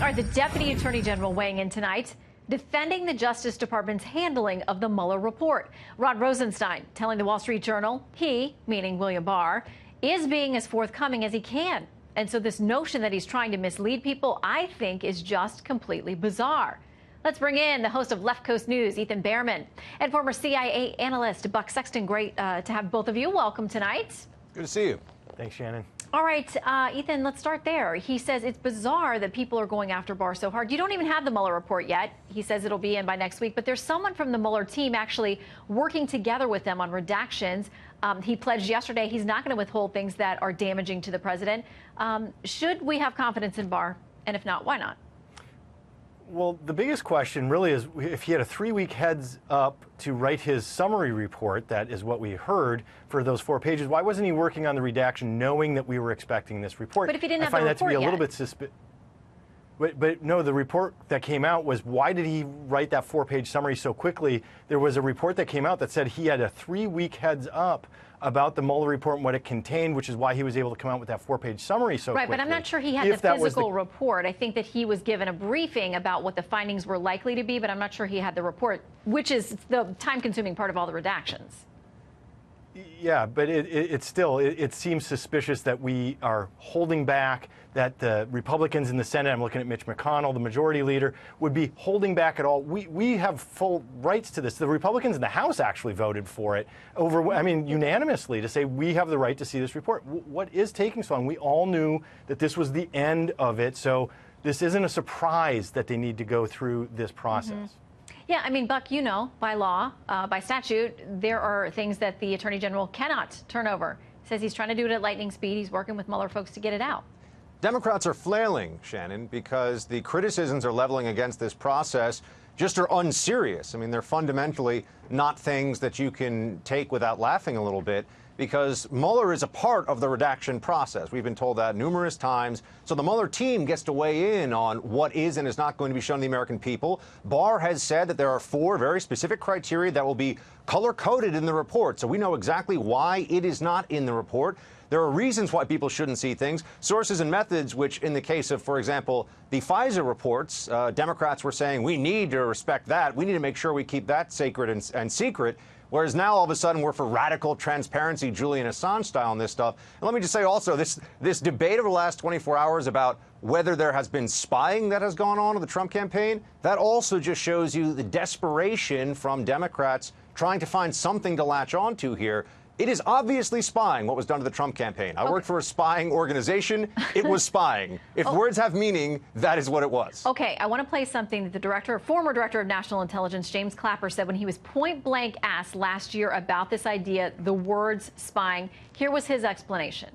All right, the Deputy Attorney General weighing in tonight, defending the Justice Department's handling of the Mueller report. Rod Rosenstein telling the Wall Street Journal he, meaning William Barr, is being as forthcoming as he can. And so this notion that he's trying to mislead people, I think, is just completely bizarre. Let's bring in the host of Left Coast News, Ethan Behrman, and former CIA analyst Buck Sexton. Great to have both of you. Welcome tonight. Good to see you. Thanks, Shannon. All right, Ethan, let's start there. He says it's bizarre that people are going after Barr so hard. You don't even have the Mueller report yet. He says it'll be in by next week, but there's someone from the Mueller team actually working together with them on redactions. He pledged yesterday he's not going to withhold things that are damaging to the president. Should we have confidence in Barr? And if not, why not? Well, the biggest question really is if he had a 3-week heads up to write his summary report, that is what we heard for those 4 pages, why wasn't he working on the redaction knowing that we were expecting this report? But if he didn't I have find the that to be a report little bit suspicious. But no, the report that came out was, why did he write that 4-page summary so quickly? There was a report that came out that said he had a 3-week heads up about the Mueller report and what it contained, which is why he was able to come out with that 4-page summary so quickly. Right, but I'm not sure he had the physical report. I think that he was given a briefing about what the findings were likely to be, but I'm not sure he had the report, which is the time-consuming part of all the redactions. Yeah, but it still seems suspicious that we are holding back, that the Republicans in the Senate, I'm looking at Mitch McConnell, the majority leader, would be holding back at all. We have full rights to this. The Republicans in the House actually voted for it unanimously, to say we have the right to see this report. What is taking so long? We all knew that this was the end of it, so this isn't a surprise that they need to go through this process. Mm-hmm. Yeah, I mean, Buck, you know, by law, by statute, there are things that the Attorney General cannot turn over. He says he's trying to do it at lightning speed. He's working with Mueller folks to get it out. Democrats are flailing, Shannon, because the criticisms are leveling against this process just are unserious. I mean, they're fundamentally not things that you can take without laughing a little bit, because Mueller is a part of the redaction process. We've been told that numerous times. So the Mueller team gets to weigh in on what is and is not going to be shown to the American people. Barr has said that there are 4 very specific criteria that will be color-coded in the report. So we know exactly why it is not in the report. There are reasons why people shouldn't see things, sources and methods, which in the case of, for example, the FISA reports, Democrats were saying we need to respect that. We need to make sure we keep that sacred and secret. Whereas now, all of a sudden, we're for radical transparency, Julian Assange style on this stuff. And let me just say also, this debate over the last 24 hours about whether there has been spying that has gone on in the Trump campaign, that also just shows you the desperation from Democrats trying to find something to latch onto here. It is obviously spying what was done to the Trump campaign. I worked for a spying organization. It was spying. If words have meaning, that is what it was. Okay, I want to play something that the former director of National Intelligence, James Clapper, said when he was point blank asked last year about this idea, the words spying. Here was his explanation.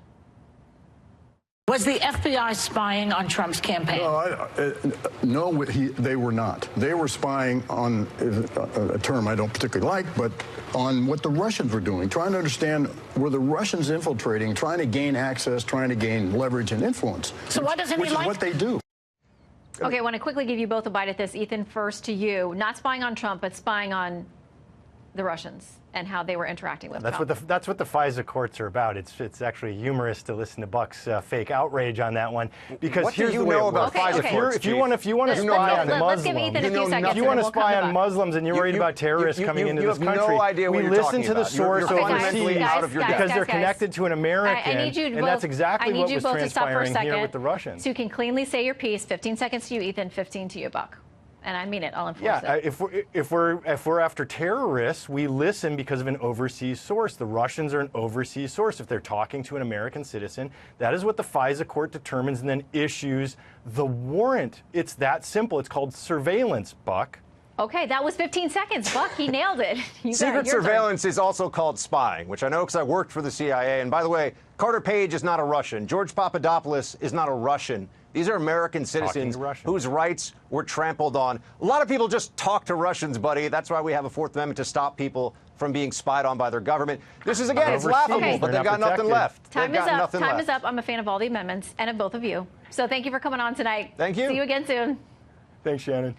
Was the FBI spying on Trump's campaign? No, they were not. They were spying on a term I don't particularly like, but on what the Russians were doing, trying to understand, were the Russians infiltrating, trying to gain access, trying to gain leverage and influence. So why doesn't he like what they do? Okay, I want to quickly give you both a bite at this. Ethan, first to you. Not spying on Trump, but spying on the Russians and how they were interacting with Trump. That's what the FISA courts are about. It's actually humorous to listen to Buck's fake outrage on that one, because what here's do you the way know it about works. FISA courts, If you want to spy on Let's give Ethan a few seconds. if you want to spy on Muslims and you're worried about terrorists coming into this country, no idea what we you're listen to the about. source You're overseas fundamentally out of your depth. because they're connected to an American, and that's exactly what was transpiring here with the Russians. So you can cleanly say your piece. 15 seconds to you, Ethan. 15 to you, Buck. And I mean it. I'll enforce it. If we're after terrorists, we listen because of an overseas source. The Russians are an overseas source. If they're talking to an American citizen, that is what the FISA court determines and then issues the warrant. It's that simple. It's called surveillance, Buck. Okay, that was 15 seconds. Buck, he nailed it. Secret surveillance is also called spying, which I know because I worked for the CIA. And by the way, Carter Page is not a Russian. George Papadopoulos is not a Russian. These are American citizens whose rights were trampled on. A lot of people just talk to Russians, buddy. That's why we have a 4th Amendment to stop people from being spied on by their government. This is, again, it's laughable, but they've got nothing left. Time is up. Time is up. I'm a fan of all the amendments and of both of you. So thank you for coming on tonight. Thank you. See you again soon. Thanks, Shannon.